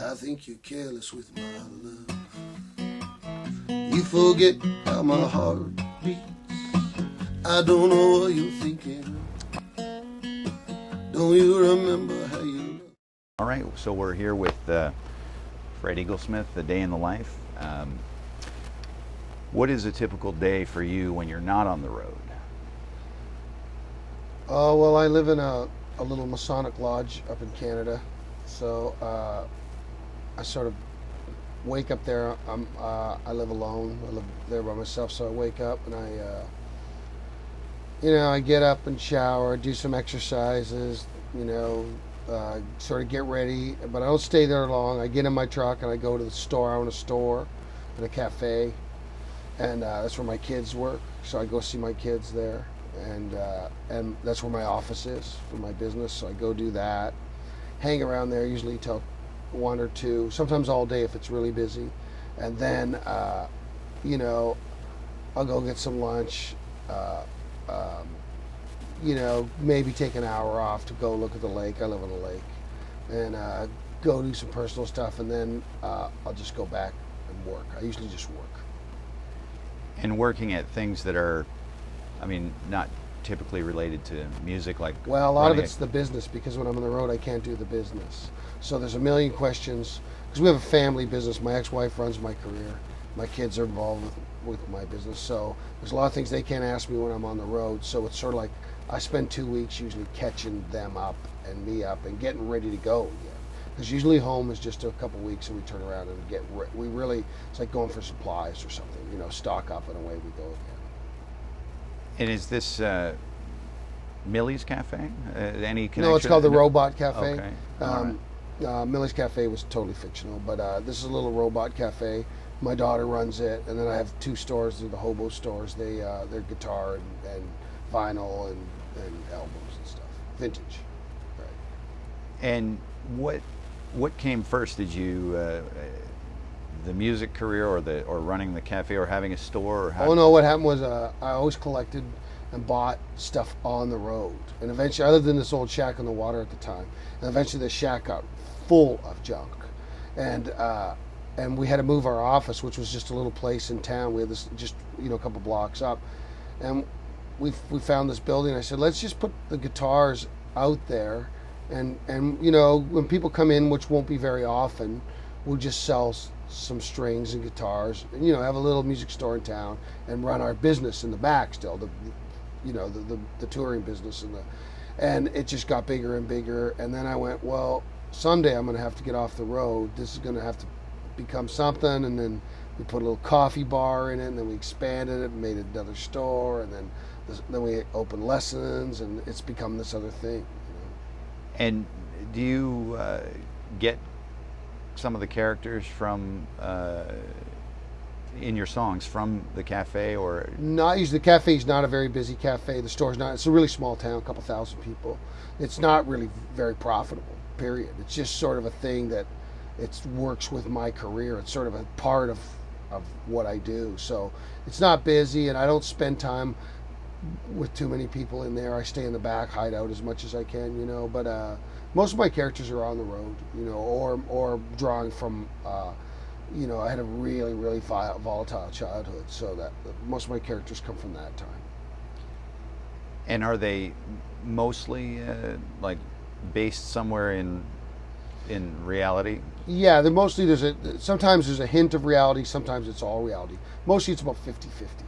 I think you're careless with my love. You forget how my heart beats. I don't know what you're thinking. Don't you remember how you look? All right, so we're here with Fred Eaglesmith, A Day in the Life. What is a typical day for you when you're not on the road? Well, I live in a little Masonic lodge up in Canada, so I sort of wake up there. I live alone. I live there by myself, so I wake up and I get up and shower, do some exercises, sort of get ready, but I don't stay there long. I get in my truck and I go to the store. I own a store and a cafe, and that's where my kids work, so I go see my kids there, and that's where my office is for my business, so I go do that, hang around there usually till 1 or 2, sometimes all day if it's really busy, and then I'll go get some lunch, maybe take an hour off to go look at the lake. I live on a lake, and go do some personal stuff, and then I'll just go back and work. I usually just work. And working at things that are, not typically related to music, like... Well, a lot of it's the business, because when I'm on the road, I can't do the business. So there's a million questions, because we have a family business. My ex-wife runs my career. My kids are involved with my business. So there's a lot of things they can't ask me when I'm on the road. So it's sort of like I spend 2 weeks usually catching them up and me up and getting ready to go again. Because usually home is just a couple weeks and we turn around and it's like going for supplies or something, stock up and away we go again. And is this Millie's Cafe? Any connection? No, it's called the Robot Cafe. Okay. Millie's Cafe was totally fictional, but this is a little robot cafe. My daughter runs it, and then I have 2 stores. They're the hobo stores. They're guitar and vinyl and albums and stuff, vintage. Right. And what came first? Did you the music career or running the cafe or having a store? Or Oh no, what happened was I always collected and bought stuff on the road, and eventually I lived in this old shack on the water at the time, and eventually the shack got full of junk, and we had to move our office, which was just a little place in town. We had this just a couple blocks up, and we found this building. I said, let's just put the guitars out there, and when people come in, which won't be very often, we'll just sell some strings and guitars, and have a little music store in town and run our business in the back still, the touring business, and it just got bigger and bigger. And then I went, well, someday I'm going to have to get off the road. This is going to have to become something. And then we put a little coffee bar in it, and then we expanded it and made it another store, and then we opened lessons, and it's become this other thing. And do you get some of the characters from in your songs from the cafe, or? Not usually. The cafe is not a very busy cafe. The store's not. It's a really small town, a couple thousand people. It's not really very profitable, period. It's just sort of a thing that it works with my career. It's sort of a part of what I do. So it's not busy, and I don't spend time with too many people in there. I stay in the back, hide out as much as I can, but most of my characters are on the road, or drawing from I had a really, really volatile childhood, so that most of my characters come from that time. And are they mostly like based somewhere in reality? Yeah, they're mostly, sometimes there's a hint of reality, sometimes it's all reality. Mostly it's about 50-50.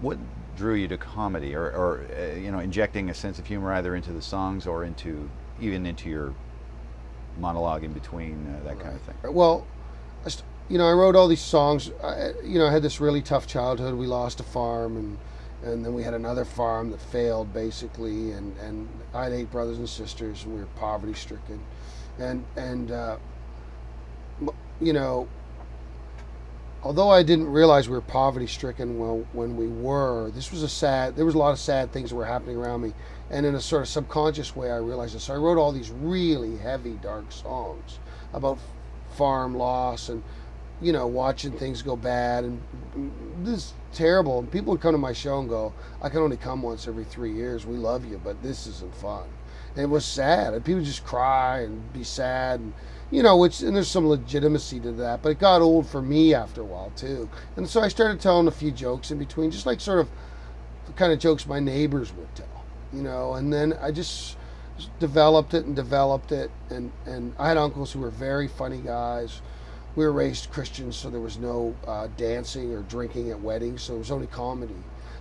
What drew you to comedy, or injecting a sense of humor either into the songs or even into your monologue in between, that kind of thing? Well, I wrote all these songs. I had this really tough childhood. We lost a farm, and then we had another farm that failed, basically, and I had 8 brothers and sisters, and we were poverty stricken, and although I didn't realize we were poverty stricken when we were, there was a lot of sad things that were happening around me, and in a sort of subconscious way I realized it. So I wrote all these really heavy, dark songs about farm loss, and watching things go bad, and this is terrible. And people would come to my show and go, I can only come once every 3 years. We love you, but this isn't fun. And it was sad. And people just cry and be sad. And, and there's some legitimacy to that. But it got old for me after a while, too. And so I started telling a few jokes in between, just like sort of the kind of jokes my neighbors would tell, And then I just developed it. And I had uncles who were very funny guys. We were raised Christians, so there was no dancing or drinking at weddings, so it was only comedy.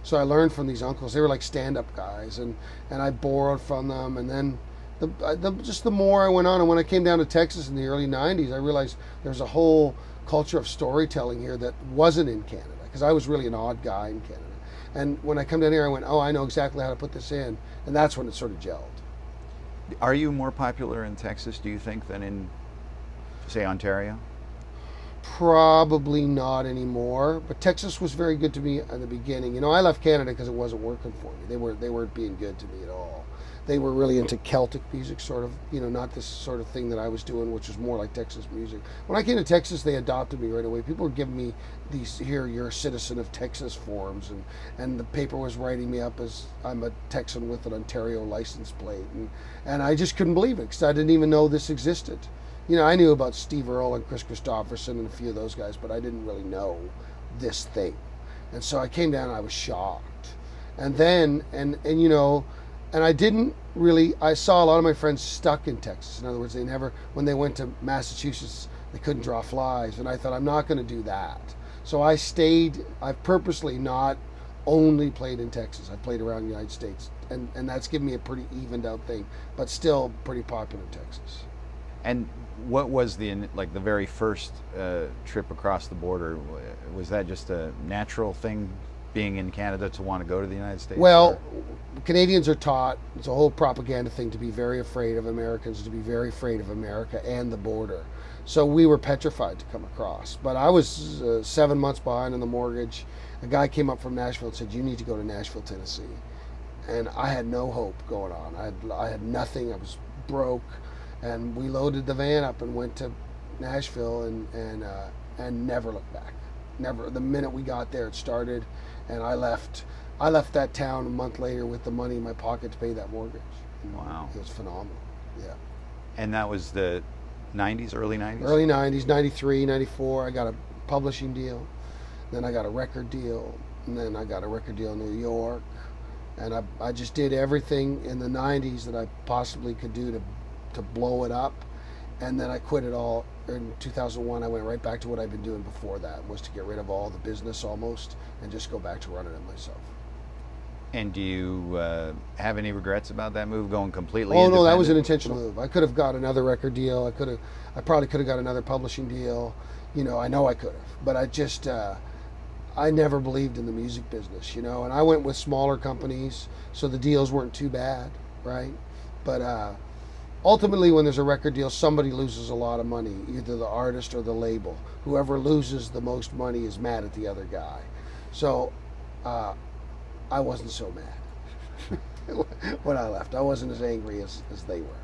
So I learned from these uncles. They were like stand-up guys, and I borrowed from them. And then the more I went on, and when I came down to Texas in the early 90s, I realized there's a whole culture of storytelling here that wasn't in Canada, because I was really an odd guy in Canada. And when I come down here, I went, oh, I know exactly how to put this in. And that's when it sort of gelled. Are you more popular in Texas, do you think, than in, say, Ontario? Probably not anymore, but Texas was very good to me in the beginning. I left Canada because it wasn't working for me. They weren't being good to me at all. They were really into Celtic music, sort of, not this sort of thing that I was doing, which was more like Texas music. When I came to Texas, they adopted me right away. People were giving me these, here, you're a citizen of Texas forms, and the paper was writing me up as I'm a Texan with an Ontario license plate, and I just couldn't believe it, because I didn't even know this existed. I knew about Steve Earle and Chris Christopherson and a few of those guys, but I didn't really know this thing. And so I came down and I was shocked. And then, and I didn't really, I saw a lot of my friends stuck in Texas. In other words, when they went to Massachusetts, they couldn't draw flies. And I thought, I'm not going to do that. So I've purposely not only played in Texas. I played around the United States. And that's given me a pretty evened out thing, but still pretty popular in Texas. And what was the very first trip across the border? Was that just a natural thing, being in Canada, to want to go to the United States? Well, Canadians are taught, it's a whole propaganda thing, to be very afraid of Americans, to be very afraid of America and the border. So we were petrified to come across. But I was 7 months behind on the mortgage. A guy came up from Nashville and said, you need to go to Nashville, Tennessee. And I had no hope going on. I had nothing. I was broke. And we loaded the van up and went to Nashville and never looked back. Never. The minute we got there, it started, and I left that town a month later with the money in my pocket to pay that mortgage. Wow. It was phenomenal. Yeah. And that was the 90s, early 90s? Early 90s, 93, 94. I got a publishing deal. Then I got a record deal. And then I got a record deal in New York. And I just did everything in the 90s that I possibly could do to blow it up. And then I quit it all in 2001. I went right back to what I'd been doing before that, was to get rid of all the business almost and just go back to running it myself. And do you have any regrets about that move, going completely Oh, independent? no, that was an intentional move. I could have got another record deal. I probably could have got another publishing deal. I know I could have, but I never believed in the music business, and I went with smaller companies, so the deals weren't too bad, right? But ultimately, when there's a record deal, somebody loses a lot of money, either the artist or the label. Whoever loses the most money is mad at the other guy. So I wasn't so mad when I left. I wasn't as angry as they were.